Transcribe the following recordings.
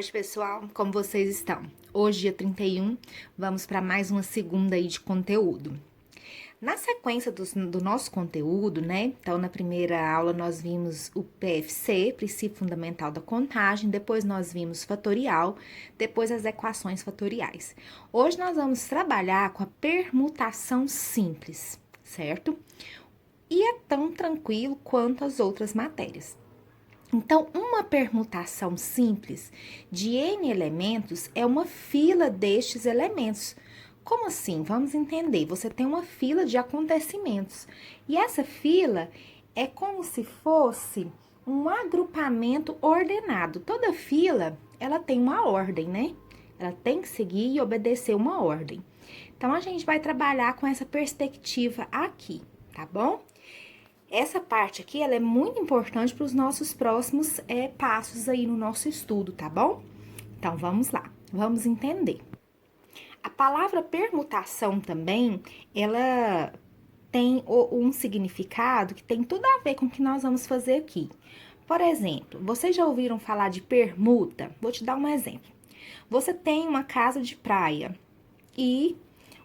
tarde, pessoal. Como vocês estão? Hoje, dia 31, vamos para mais uma segunda aí de conteúdo. Na sequência do nosso conteúdo, né? Então, na primeira aula nós vimos o PFC, princípio fundamental da contagem, depois nós vimos fatorial, depois as equações fatoriais. Hoje nós vamos trabalhar com a permutação simples, certo? E é tão tranquilo quanto as outras matérias. Então, uma permutação simples de N elementos é uma fila destes elementos. Como assim? Vamos entender. Você tem uma fila de acontecimentos. E essa fila é como se fosse um agrupamento ordenado. Toda fila, ela tem uma ordem, né? Ela tem que seguir e obedecer uma ordem. Então, a gente vai trabalhar com essa perspectiva aqui, tá bom? Essa parte aqui, ela é muito importante para os nossos próximos passos aí no nosso estudo, tá bom? Então, vamos lá, vamos entender. A palavra permutação também, ela tem um significado que tem tudo a ver com o que nós vamos fazer aqui. Por exemplo, vocês já ouviram falar de permuta? Vou te dar um exemplo. Você tem uma casa de praia e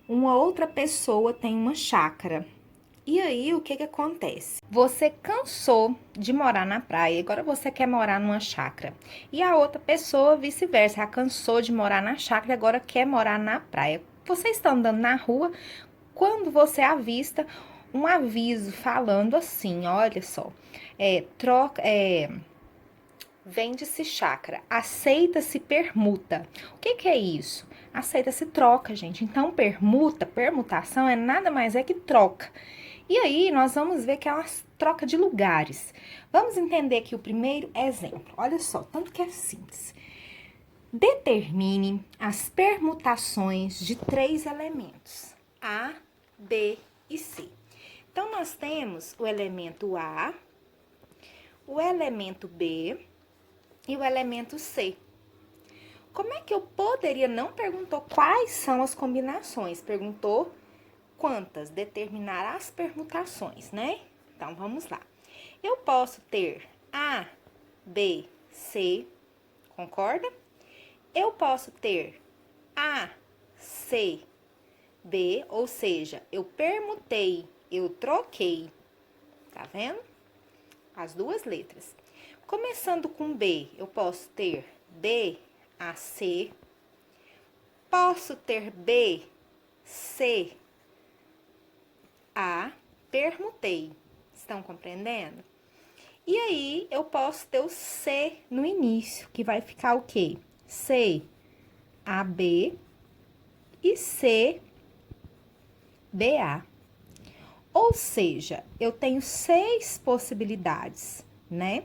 uma outra pessoa tem uma chácara. E aí, o que acontece? Você cansou de morar na praia, agora você quer morar numa chácara. E a outra pessoa, vice-versa, já cansou de morar na chácara e agora quer morar na praia. Vocês estão andando na rua, quando você avista um aviso falando assim, olha só, vende-se chácara, aceita-se permuta. O que é isso? Aceita-se troca, gente. Então, permutação é nada mais que troca. E aí, nós vamos ver que é uma troca de lugares. Vamos entender aqui o primeiro exemplo. Olha só, tanto que é simples. Determine as permutações de 3 elementos, A, B e C. Então, nós temos o elemento A, o elemento B e o elemento C. Como é que eu poderia, não perguntou quais são as combinações, perguntou quantas, determinar as permutações, né? Então, vamos lá. Eu posso ter A, B, C, concorda? Eu posso ter A, C, B, ou seja, eu permutei, eu troquei, tá vendo? As duas letras. Começando com B, eu posso ter B, A, C. Posso ter B, C, A, permutei. Estão compreendendo? E aí, eu posso ter o C no início, que vai ficar o quê? C, A, B e C, B, A. Ou seja, eu tenho 6 possibilidades, né?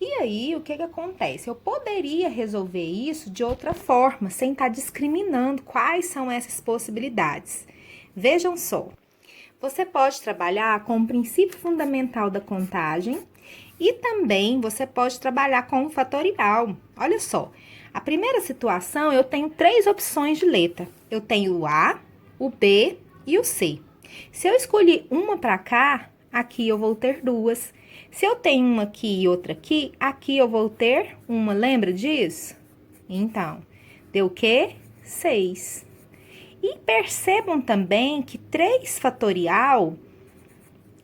E aí, o que acontece? Eu poderia resolver isso de outra forma, sem estar discriminando quais são essas possibilidades. Vejam só. Você pode trabalhar com o princípio fundamental da contagem e também você pode trabalhar com o fatorial. Olha só, a primeira situação eu tenho 3 opções de letra. Eu tenho o A, o B e o C. Se eu escolher uma para cá, aqui eu vou ter 2. Se eu tenho uma aqui e outra aqui, aqui eu vou ter uma. Lembra disso? Então, deu o quê? 6. E percebam também que 3 fatorial,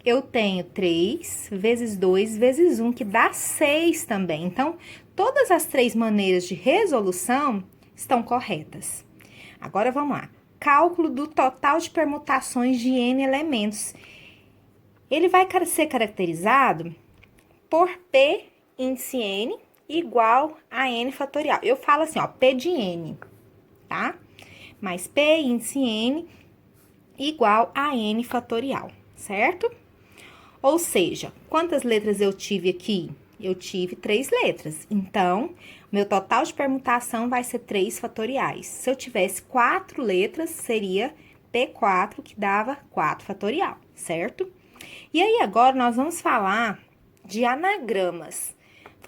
eu tenho 3 vezes 2 vezes 1, que dá 6 também. Então, todas as 3 maneiras de resolução estão corretas. Agora, vamos lá. Cálculo do total de permutações de N elementos. Ele vai ser caracterizado por P índice N igual a N fatorial. Eu falo assim, ó, P de N, tá? Mais P índice N igual a N fatorial, certo? Ou seja, quantas letras eu tive aqui? Eu tive 3 letras. Então, meu total de permutação vai ser 3 fatoriais. Se eu tivesse 4 letras, seria P4, que dava 4 fatorial, certo? E aí, agora, nós vamos falar de anagramas.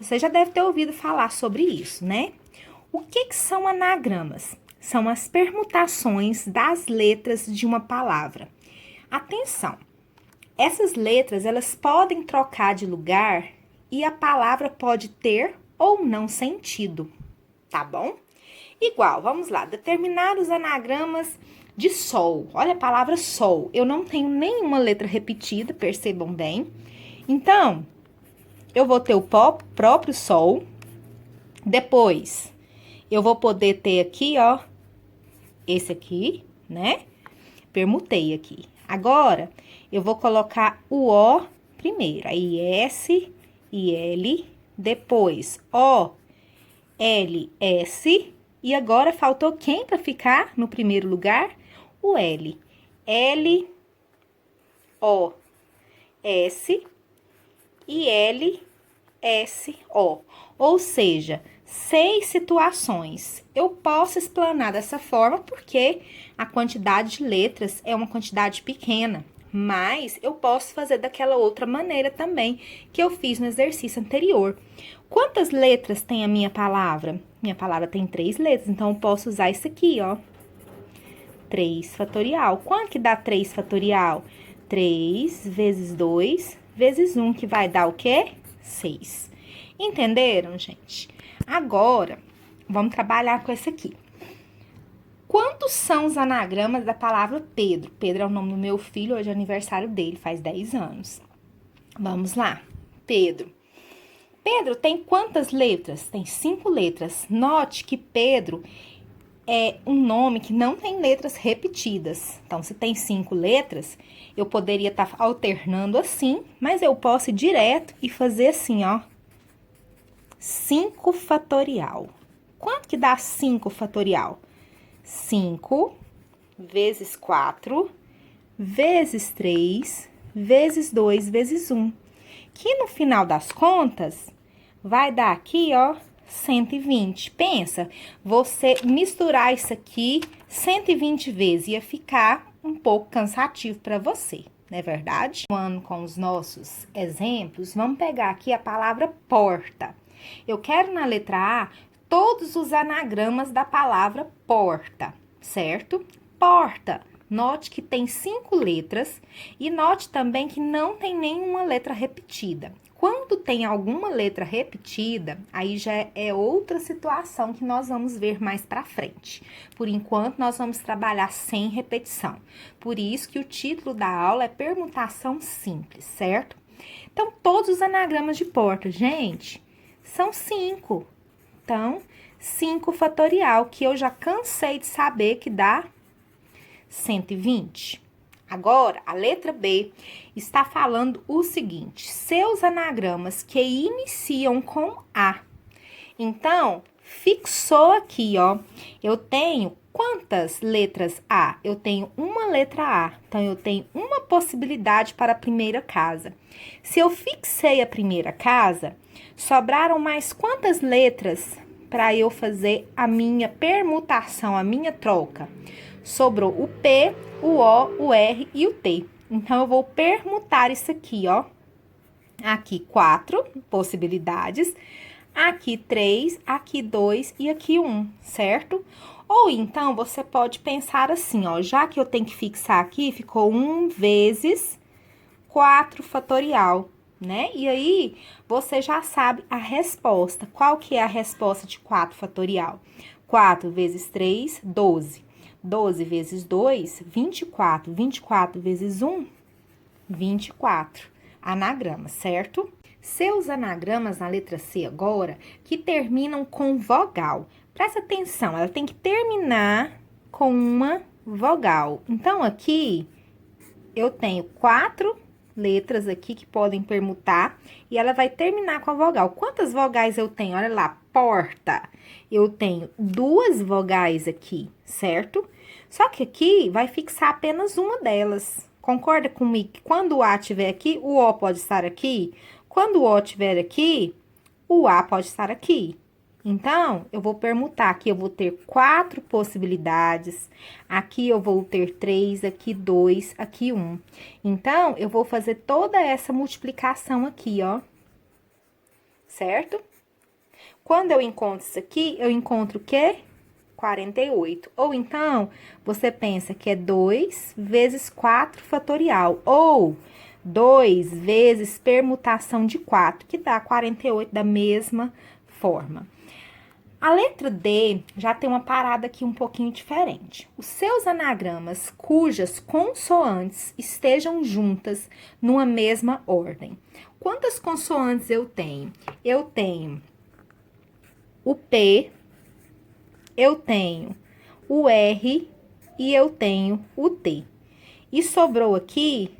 Você já deve ter ouvido falar sobre isso, né? O que são anagramas? São as permutações das letras de uma palavra. Atenção, essas letras, elas podem trocar de lugar e a palavra pode ter ou não sentido, tá bom? Igual, vamos lá, determinar os anagramas de sol. Olha a palavra sol, eu não tenho nenhuma letra repetida, percebam bem. Então, eu vou ter o próprio sol. Depois, eu vou poder ter aqui, ó, esse aqui, né? Permutei aqui. Agora, eu vou colocar o O primeiro. Aí, S e L. Depois, O, L, S. E agora, faltou quem para ficar no primeiro lugar? O L. L, O, S e L, S, O. Ou seja, 6 situações. Eu posso explanar dessa forma porque a quantidade de letras é uma quantidade pequena, mas eu posso fazer daquela outra maneira também que eu fiz no exercício anterior. Quantas letras tem a minha palavra? Minha palavra tem 3 letras, então eu posso usar isso aqui, ó. 3 fatorial. Quanto que dá 3 fatorial? 3 vezes 2 vezes 1, que vai dar o quê? 6. Entenderam, gente? Agora, vamos trabalhar com esse aqui. Quantos são os anagramas da palavra Pedro? Pedro é o nome do meu filho, hoje é aniversário dele, faz 10 anos. Vamos lá. Pedro. Pedro tem quantas letras? Tem 5 letras. Note que Pedro é um nome que não tem letras repetidas. Então, se tem 5 letras, eu poderia estar alternando assim, mas eu posso ir direto e fazer assim, ó. 5 fatorial. Quanto que dá 5 fatorial? 5 vezes 4 vezes 3 vezes 2 vezes 1. Que no final das contas, vai dar aqui, ó, 120. Pensa, você misturar isso aqui 120 vezes ia ficar um pouco cansativo para você, não é verdade? Continuando com os nossos exemplos, vamos pegar aqui a palavra porta. Eu quero na letra A todos os anagramas da palavra porta, certo? Porta. Note que tem 5 letras e note também que não tem nenhuma letra repetida. Quando tem alguma letra repetida, aí já é outra situação que nós vamos ver mais pra frente. Por enquanto, nós vamos trabalhar sem repetição. Por isso que o título da aula é permutação simples, certo? Então, todos os anagramas de porta, gente, são 5. Então, 5 fatorial, que eu já cansei de saber que dá 120. Agora, a letra B está falando o seguinte: seus anagramas que iniciam com A. Então, fixou aqui, ó. Eu tenho quantas letras A? Eu tenho uma letra A. Então, eu tenho uma possibilidade para a primeira casa. Se eu fixei a primeira casa, sobraram mais quantas letras para eu fazer a minha permutação, a minha troca? Sobrou o P, o O, o R e o T. Então, eu vou permutar isso aqui, ó. Aqui 4 possibilidades, aqui 3, aqui 2 e aqui 1, certo? Ou então, você pode pensar assim, ó, já que eu tenho que fixar aqui, ficou 1 vezes 4 fatorial, né? E aí, você já sabe a resposta. Qual que é a resposta de 4 fatorial? 4 vezes 3, 12. 12 vezes 2, 24. 24 vezes 1, 24. Anagrama, certo? Seus anagramas na letra C agora, que terminam com vogal. Presta atenção, ela tem que terminar com uma vogal. Então, aqui, eu tenho 4 letras aqui que podem permutar e ela vai terminar com a vogal. Quantas vogais eu tenho? Olha lá, porta. Eu tenho 2 vogais aqui, certo? Só que aqui vai fixar apenas uma delas. Concorda comigo que quando o A estiver aqui, o O pode estar aqui? Quando o O estiver aqui, o A pode estar aqui. Então, eu vou permutar. Aqui eu vou ter 4 possibilidades. Aqui eu vou ter 3, aqui 2, aqui 1. Então, eu vou fazer toda essa multiplicação aqui, ó. Certo? Quando eu encontro isso aqui, eu encontro o quê? 48. Ou então, você pensa que é 2 vezes 4 fatorial. Ou 2 vezes permutação de 4, que dá 48 da mesma forma. A letra D já tem uma parada aqui um pouquinho diferente. Os seus anagramas cujas consoantes estejam juntas numa mesma ordem. Quantas consoantes eu tenho? Eu tenho o P, eu tenho o R e eu tenho o T. E sobrou aqui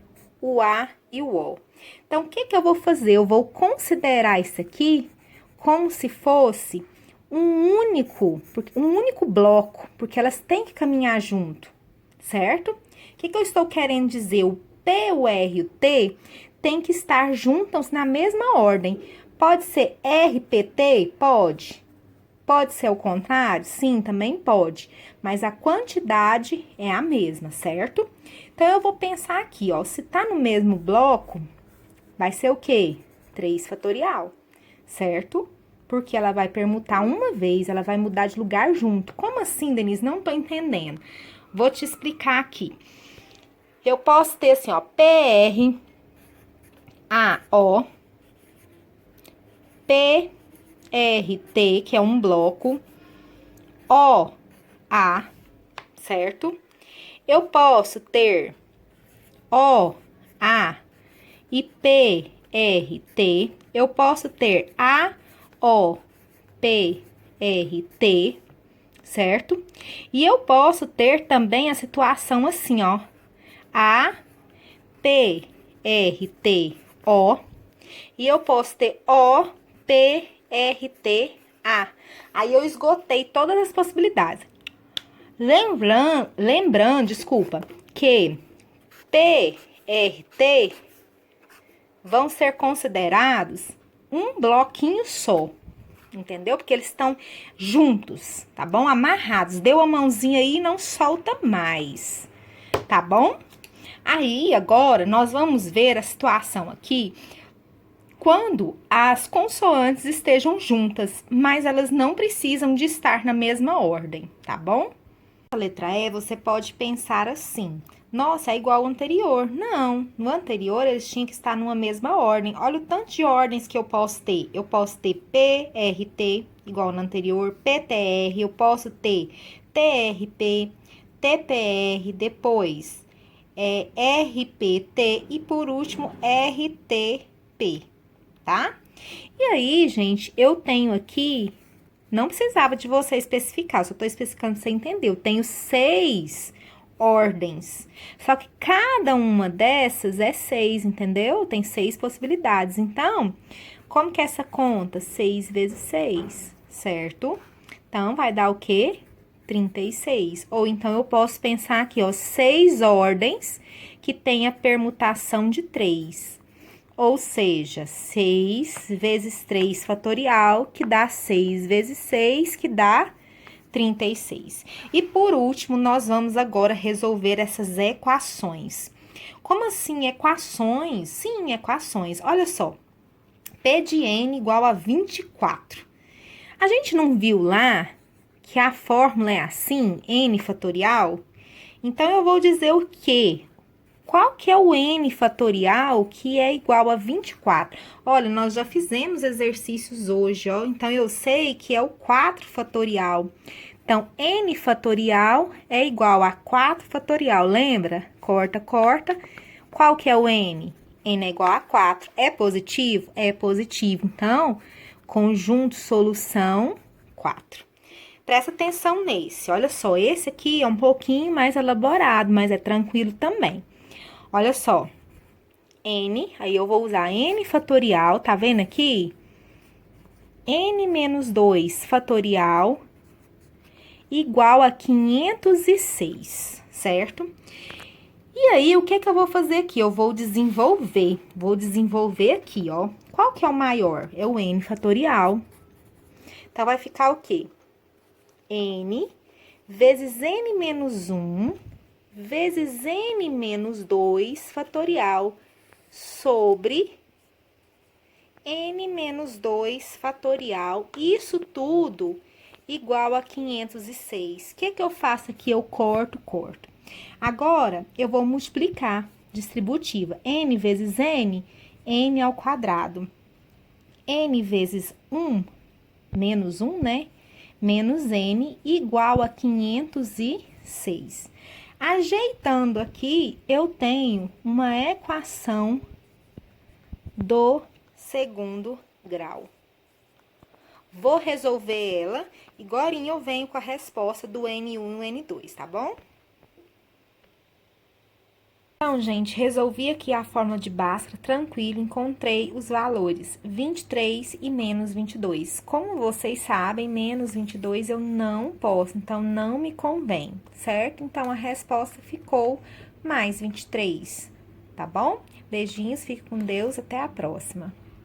o A e o O. Então, o que eu vou fazer? Eu vou considerar isso aqui como se fosse um único bloco, porque elas têm que caminhar junto, certo? O que eu estou querendo dizer? O P, o R e o T tem que estar juntos na mesma ordem. Pode ser RPT? Pode. Pode ser o contrário? Sim, também pode. Mas a quantidade é a mesma, certo? Então, eu vou pensar aqui, ó. Se tá no mesmo bloco, vai ser o quê? 3 fatorial, certo? Porque ela vai permutar uma vez, ela vai mudar de lugar junto. Como assim, Denise? Não tô entendendo. Vou te explicar aqui. Eu posso ter assim, ó, PR, AO, PRT, que é um bloco, OA, certo? Eu posso ter OA e PRT, eu posso ter AOPRT, certo? E eu posso ter também a situação assim, ó, APRTO, e eu posso ter OPRTA. Aí eu esgotei todas as possibilidades. Lembrando, desculpa, que PRT vão ser considerados um bloquinho só, entendeu? Porque eles estão juntos, tá bom? Amarrados. Deu a mãozinha aí e não solta mais, tá bom? Aí, agora, nós vamos ver a situação aqui quando as consoantes estejam juntas, mas elas não precisam de estar na mesma ordem, tá bom? A letra E, você pode pensar assim: nossa, é igual ao anterior. Não, no anterior eles tinham que estar numa mesma ordem. Olha o tanto de ordens que eu posso ter. Eu posso ter PRT, igual no anterior, PTR, eu posso ter TRP, TPR, depois RPT e por último RTP, tá? E aí, gente, eu tenho aqui, não precisava de você especificar, só tô especificando pra você entender. Eu tenho 6 ordens, só que cada uma dessas é 6, entendeu? Tem 6 possibilidades. Então, como que é essa conta? 6 vezes 6, certo? Então, vai dar o quê? 36. Ou então, eu posso pensar aqui, ó, 6 ordens que tem a permutação de 3. Ou seja, 6 vezes 3 fatorial, que dá 6 vezes 6, que dá 36. E por último, nós vamos agora resolver essas equações. Como assim equações? Sim, equações. Olha só, P de N igual a 24. A gente não viu lá que a fórmula é assim, N fatorial? Então, eu vou dizer o quê? Qual que é o N fatorial que é igual a 24? Olha, nós já fizemos exercícios hoje, ó. Então, eu sei que é o 4 fatorial. Então, N fatorial é igual a 4 fatorial. Lembra? Corta, corta. Qual que é o N? N é igual a 4. É positivo? É positivo. Então, conjunto solução 4. Presta atenção nesse. Olha só, esse aqui é um pouquinho mais elaborado, mas é tranquilo também. Olha só, N, aí eu vou usar N fatorial, tá vendo aqui? N menos 2 fatorial igual a 506, certo? E aí, o que eu vou fazer aqui? Eu vou desenvolver aqui, ó. Qual que é o maior? É o N fatorial. Então, vai ficar o quê? N vezes N menos 1 vezes N menos 2 fatorial sobre N menos 2 fatorial. Isso tudo igual a 506. O que eu faço aqui? Eu corto. Agora, eu vou multiplicar distributiva. N vezes N, N ao quadrado. N vezes 1, menos 1, né? menos n igual a 506. Ajeitando aqui, eu tenho uma equação do segundo grau. Vou resolver ela e agora eu venho com a resposta do N1 e o N2, tá bom? Então, gente, resolvi aqui a fórmula de Bhaskara, tranquilo, encontrei os valores 23 e menos 22. Como vocês sabem, menos 22 eu não posso, então não me convém, certo? Então, a resposta ficou mais 23, tá bom? Beijinhos, fique com Deus, até a próxima.